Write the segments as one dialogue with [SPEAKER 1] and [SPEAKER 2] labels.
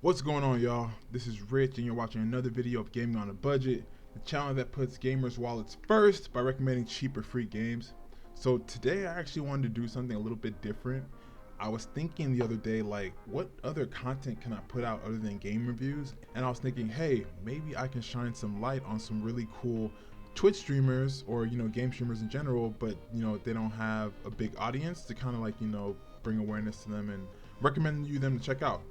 [SPEAKER 1] What's going on, y'all? This is Rich, and you're watching another video of Gaming on a Budget, the channel that puts gamers' wallets first by recommending cheap or free games. So today I actually wanted to do something a little bit different. I was thinking the other day, like, what other content can I put out other than game reviews? And I was thinking, hey, maybe I can shine some light on some really cool Twitch streamers or, game streamers in general, but, they don't have a big audience to kind of like, bring awareness to them and recommend you them to check out.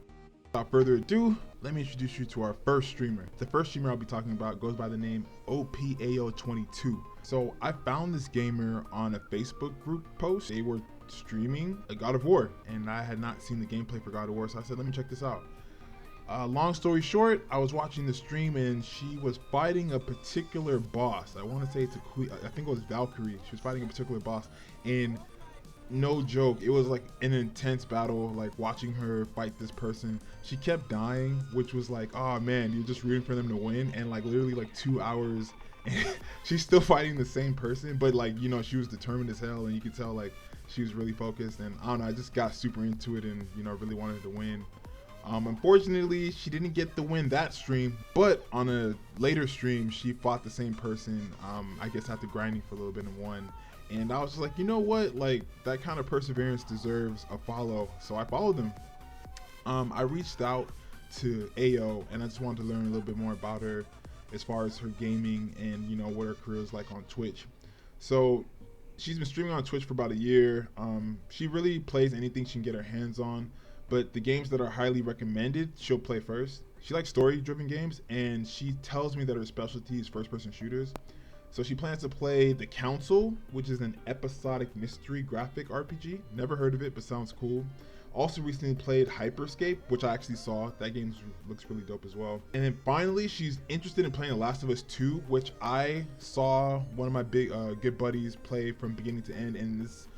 [SPEAKER 1] Without further ado, let me introduce you to our first streamer. The first streamer I'll be talking about goes by the name Opo22. So I found this gamer on a Facebook group post. They were streaming a God of War, and I had not seen the gameplay for God of War, so I said, let me check this out. Long story short, I was watching the stream and she was fighting a particular boss. I want to say it's a queen. I think it was Valkyrie. She was fighting a particular boss, and no joke, it was like an intense battle, like watching her fight this person. She kept dying, which was like, oh man, you're just rooting for them to win, and like literally like 2 hours and she's still fighting the same person, but like, she was determined as hell, and you could tell like she was really focused. And I don't know, I just got super into it and really wanted to win. Unfortunately, she didn't get the win that stream, but on a later stream she fought the same person, I guess after grinding for a little bit, and won. And I was just like, you know what, like that kind of perseverance deserves a follow. So I followed them. I reached out to AO and I just wanted to learn a little bit more about her as far as her gaming and what her career is like on Twitch. So she's been streaming on Twitch for about a year. She really plays anything she can get her hands on, but the games that are highly recommended she'll play first. She likes story driven games, and she tells me that her specialty is first person shooters. So she plans to play The Council, which is an episodic mystery graphic RPG. Never heard of it, but sounds cool. Also recently played Hyperscape, which I actually saw. That game looks really dope as well. And then finally, she's interested in playing The Last of Us 2, which I saw one of my big good buddies play from beginning to end. And this,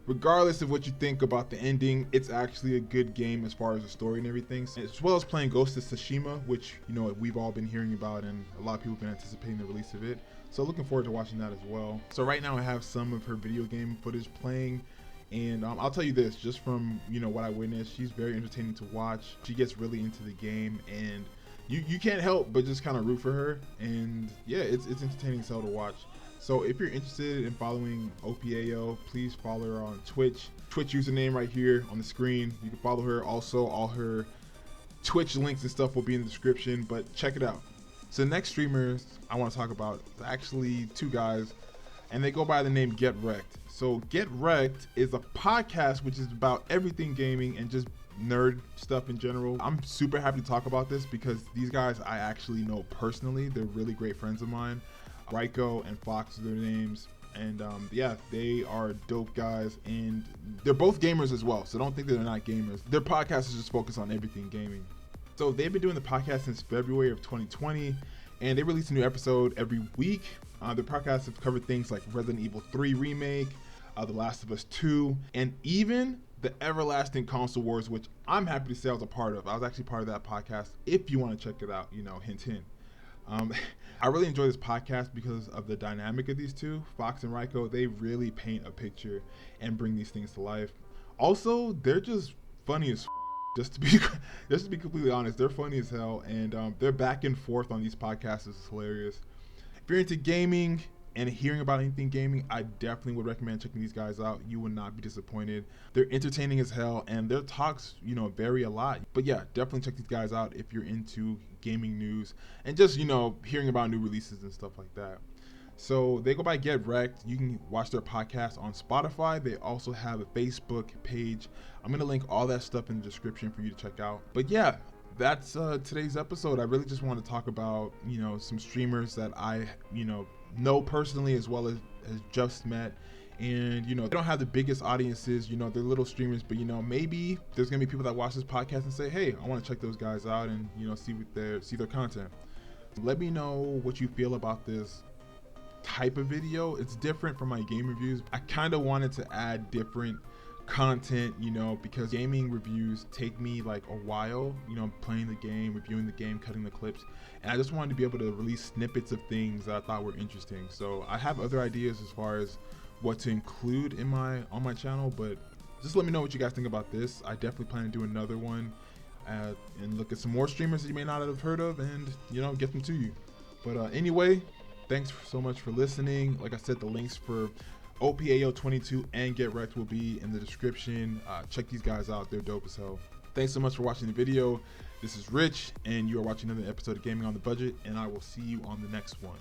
[SPEAKER 1] regardless of what you think about the ending, it's actually a good game as far as the story and everything. As well as playing Ghost of Tsushima, which we've all been hearing about, and a lot of people have been anticipating the release of it. So looking forward to watching that as well. So right now I have some of her video game footage playing, and I'll tell you this, just from what I witnessed, she's very entertaining to watch. She gets really into the game, and you can't help but just kind of root for her. And yeah, it's entertaining as hell to watch. So if you're interested in following OPAO, please follow her on Twitch. Twitch username right here on the screen. You can follow her. Also, all her Twitch links and stuff will be in the description, but check it out. So the next streamers I want to talk about is actually two guys, and they go by the name Get Rekt. So Get Rekt is a podcast which is about everything gaming and just nerd stuff in general. I'm super happy to talk about this because these guys I actually know personally. They're really great friends of mine. Ryko and Fox are their names, and yeah, they are dope guys, and they're both gamers as well, so don't think that they're not gamers. Their podcast is just focused on everything gaming. So they've been doing the podcast since February of 2020, and they release a new episode every week. Their podcasts have covered things like Resident Evil 3 Remake, The Last of Us 2, and even the everlasting console wars, which I'm happy to say I was a part of. I was actually part of that podcast. If you want to check it out, hint hint. I really enjoy this podcast because of the dynamic of these two. Fox and Ryko, they really paint a picture and bring these things to life. Also, they're just funny as just to be completely honest, they're funny as hell, and their back and forth on these podcasts is hilarious. If you're into gaming and hearing about anything gaming, I definitely would recommend checking these guys out. You will not be disappointed. They're entertaining as hell, and their talks, vary a lot. But yeah, definitely check these guys out if you're into gaming news and just, hearing about new releases and stuff like that. So they go by Get Rekt. You can watch their podcast on Spotify. They also have a Facebook page. I'm going to link all that stuff in the description for you to check out. But yeah, that's today's episode. I really just want to talk about, some streamers that I, know personally as well as just met. And, they don't have the biggest audiences, they're little streamers, but, maybe there's going to be people that watch this podcast and say, hey, I want to check those guys out and, see their content. Let me know what you feel about this type of video. It's different from my game reviews. I kind of wanted to add different content, because gaming reviews take me like a while, playing the game, reviewing the game, cutting the clips, and I just wanted to be able to release snippets of things that I thought were interesting. So I have other ideas as far as what to include on my channel, but just let me know what you guys think about this. I definitely plan to do another one and look at some more streamers that you may not have heard of, and get them to you. But anyway, thanks so much for listening. Like I said, the links for Opo22 and Get Rekt will be in the description. Check these guys out, they're dope as hell. Thanks so much for watching the video. This is Rich, and you are watching another episode of Gaming on the Budget, and I will see you on the next one.